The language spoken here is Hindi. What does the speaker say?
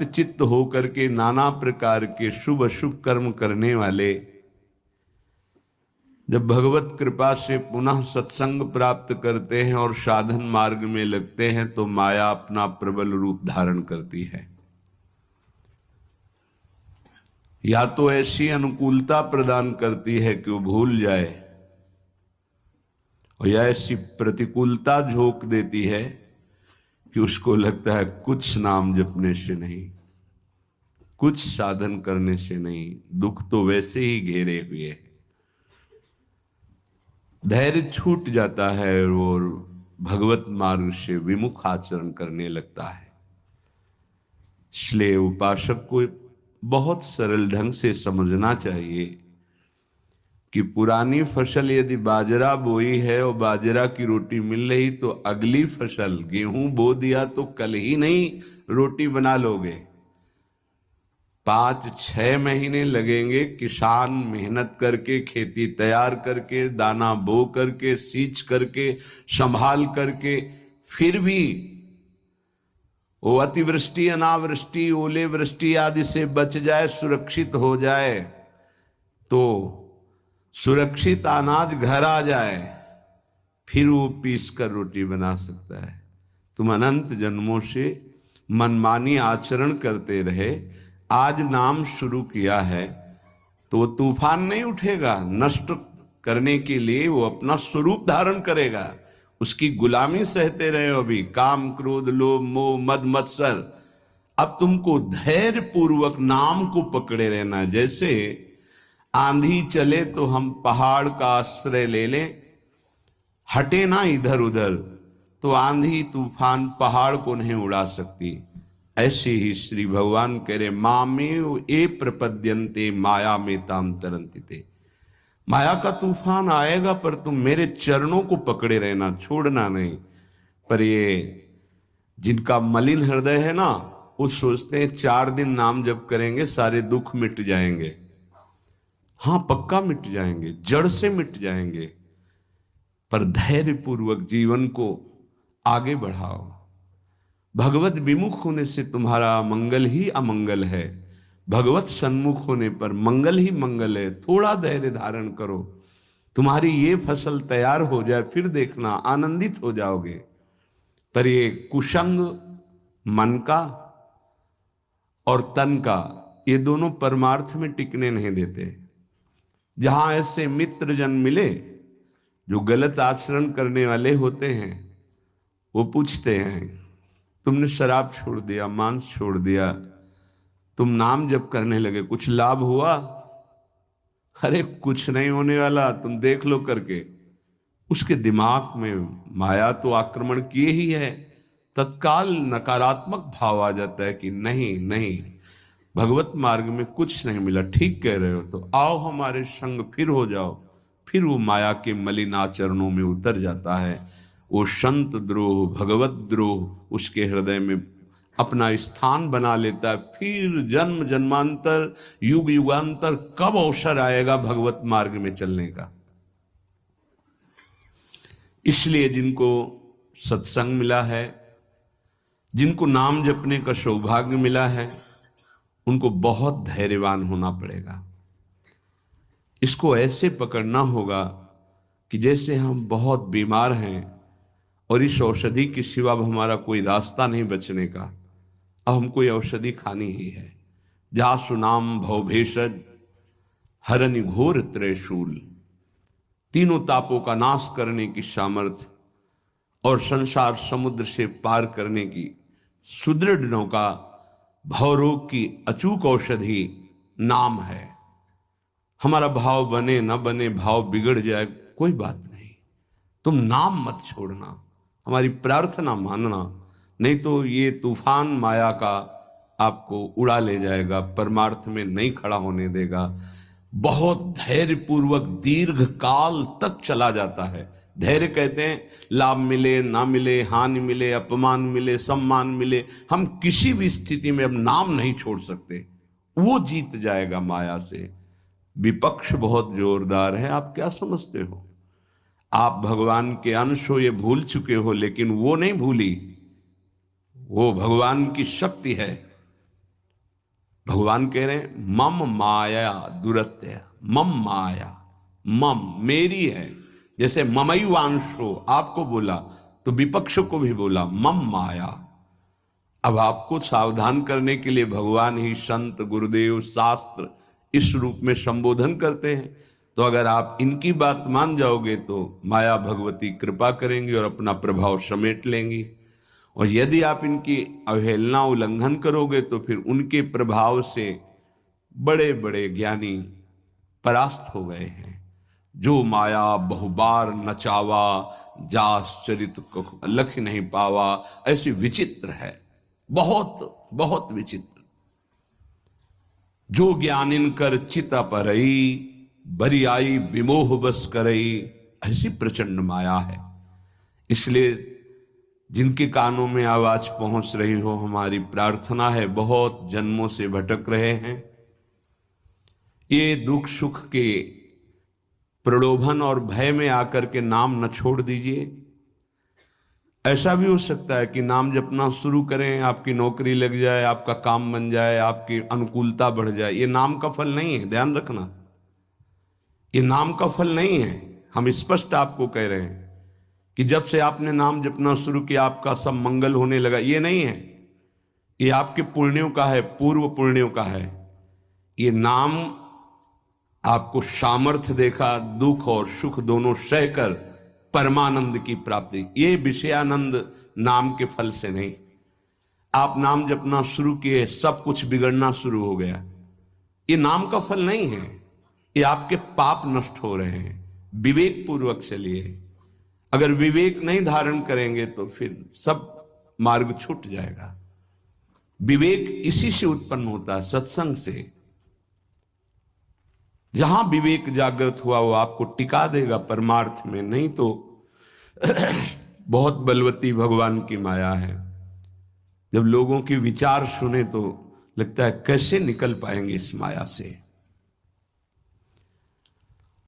भक्त चित्त होकर के नाना प्रकार के शुभ अशुभ कर्म करने वाले जब भगवत कृपा से पुनः सत्संग प्राप्त करते हैं और साधन मार्ग में लगते हैं तो माया अपना प्रबल रूप धारण करती है। या तो ऐसी अनुकूलता प्रदान करती है कि वो भूल जाए, और या ऐसी प्रतिकूलता झोंक देती है कि उसको लगता है कुछ नाम जपने से नहीं, कुछ साधन करने से नहीं, दुख तो वैसे ही घेरे हुए है। धैर्य छूट जाता है और भगवत मार्ग से विमुख आचरण करने लगता है। इसलिए उपासक को बहुत सरल ढंग से समझना चाहिए कि पुरानी फसल यदि बाजरा बोई है और बाजरा की रोटी मिल रही तो अगली फसल गेहूं बो दिया तो कल ही नहीं रोटी बना लोगे। 5-6 महीने लगेंगे किसान मेहनत करके, खेती तैयार करके, दाना बो करके, सींच करके, संभाल करके, फिर भी वो अतिवृष्टि अनावृष्टि ओले वृष्टि आदि से बच जाए, सुरक्षित हो जाए, तो सुरक्षित अनाज घर आ जाए, फिर वो पीस कर रोटी बना सकता है। तुम अनंत जन्मों से मनमानी आचरण करते रहे, आज नाम शुरू किया है तो वो तूफान नहीं उठेगा, नष्ट करने के लिए वो अपना स्वरूप धारण करेगा। उसकी गुलामी सहते रहे हो अभी, काम क्रोध लोभ मोह मद मत्सर। अब तुमको धैर्य पूर्वक नाम को पकड़े रहना। जैसे आंधी चले तो हम पहाड़ का आश्रय ले लें, हटे ना इधर उधर, तो आंधी तूफान पहाड़ को नहीं उड़ा सकती। ऐसे ही श्री भगवान कह रहे मामेव ए प्रपद्यन्ते माया में ताम तरंतिते। माया का तूफान आएगा पर तुम मेरे चरणों को पकड़े रहना, छोड़ना नहीं। पर ये जिनका मलिन हृदय है ना, वो सोचते हैं 4 दिन नाम जप करेंगे सारे दुख मिट जाएंगे। हाँ, पक्का मिट जाएंगे, जड़ से मिट जाएंगे, पर धैर्य पूर्वक जीवन को आगे बढ़ाओ। भगवत विमुख होने से तुम्हारा मंगल ही अमंगल है, भगवत सन्मुख होने पर मंगल ही मंगल है। थोड़ा धैर्य धारण करो, तुम्हारी ये फसल तैयार हो जाए, फिर देखना आनंदित हो जाओगे। पर ये कुसंग मन का और तन का, ये दोनों परमार्थ में टिकने नहीं देते। जहां ऐसे मित्र जन मिले जो गलत आचरण करने वाले होते हैं, वो पूछते हैं तुमने शराब छोड़ दिया, मांस छोड़ दिया, तुम नाम जप करने लगे, कुछ लाभ हुआ? अरे कुछ नहीं होने वाला, तुम देख लो करके। उसके दिमाग में माया तो आक्रमण किए ही है। तत्काल नकारात्मक भाव आ जाता है कि नहीं नहीं, भगवत मार्ग में कुछ नहीं मिला, ठीक कह रहे हो, तो आओ हमारे संग, फिर हो जाओ। फिर वो माया के मलिन आचरणों में उतर जाता है। वो संत द्रोह भगवत द्रोह उसके हृदय में अपना स्थान बना लेता है। फिर जन्म जन्मांतर युग युगांतर कब अवसर आएगा भगवत मार्ग में चलने का। इसलिए जिनको सत्संग मिला है, जिनको नाम जपने का सौभाग्य मिला है, उनको बहुत धैर्यवान होना पड़ेगा। इसको ऐसे पकड़ना होगा कि जैसे हम बहुत बीमार हैं और इस औषधि के सिवा अब हमारा कोई रास्ता नहीं बचने का, अब हमको ये औषधि खानी ही है। जा सुनाम भवभेषज हरनि घोर त्रयशूल, तीनों तापों का नाश करने की सामर्थ्य और संसार समुद्र से पार करने की सुदृढ़ नौका, भवरोग की अचूक औषधि नाम है। हमारा भाव बने न बने, भाव बिगड़ जाए, कोई बात नहीं, तुम नाम मत छोड़ना, हमारी प्रार्थना मानना, नहीं तो ये तूफान माया का आपको उड़ा ले जाएगा, परमार्थ में नहीं खड़ा होने देगा। बहुत धैर्य पूर्वक दीर्घ काल तक चला जाता है। धैर्य कहते हैं लाभ मिले ना मिले, हानि मिले, अपमान मिले, सम्मान मिले, हम किसी भी स्थिति में अब नाम नहीं छोड़ सकते। वो जीत जाएगा माया से। विपक्ष बहुत जोरदार है, आप क्या समझते हो? आप भगवान के अंश हो, ये भूल चुके हो, लेकिन वो नहीं भूली, वो भगवान की शक्ति है। भगवान कह रहे हैं मम माया दुरत्य, मम माया, मम मेरी है। जैसे ममैवांशो आपको बोला तो विपक्ष को भी बोला मम माया। अब आपको सावधान करने के लिए भगवान ही संत गुरुदेव शास्त्र इस रूप में संबोधन करते हैं। तो अगर आप इनकी बात मान जाओगे तो माया भगवती कृपा करेंगी और अपना प्रभाव समेट लेंगी, और यदि आप इनकी अवहेलना उल्लंघन करोगे तो फिर उनके प्रभाव से बड़े बड़े ज्ञानी परास्त हो गए हैं। जो माया बहुबार नचावा, जास चरित को लख नहीं पावा, ऐसी विचित्र है, बहुत बहुत विचित्र। जो ज्ञानिन कर चित अपरई, बरियाई विमोह बस करई, ऐसी प्रचंड माया है। इसलिए जिनके कानों में आवाज पहुंच रही हो, हमारी प्रार्थना है, बहुत जन्मों से भटक रहे हैं, ये दुख सुख के प्रलोभन और भय में आकर के नाम न छोड़ दीजिए। ऐसा भी हो सकता है कि नाम जपना शुरू करें, आपकी नौकरी लग जाए, आपका काम बन जाए, आपकी अनुकूलता बढ़ जाए। ये नाम का फल नहीं है, ध्यान रखना, ये नाम का फल नहीं है। हम स्पष्ट आपको कह रहे हैं कि जब से आपने नाम जपना शुरू किया आपका सब मंगल होने लगा, ये नहीं है। ये आपके पुण्यों का है, पूर्व पुण्यों का है। ये नाम आपको सामर्थ्य देखा, दुख और सुख दोनों सहकर परमानंद की प्राप्ति। ये विषयानंद नाम के फल से नहीं। आप नाम जपना शुरू किए, सब कुछ बिगड़ना शुरू हो गया, ये नाम का फल नहीं है। ये आपके पाप नष्ट हो रहे हैं। विवेक पूर्वक चलिए। अगर विवेक नहीं धारण करेंगे तो फिर सब मार्ग छूट जाएगा। विवेक इसी से उत्पन्न होता है, सत्संग से। जहां विवेक जागृत हुआ वो आपको टिका देगा परमार्थ में, नहीं तो बहुत बलवती भगवान की माया है। जब लोगों के विचार सुने तो लगता है कैसे निकल पाएंगे इस माया से।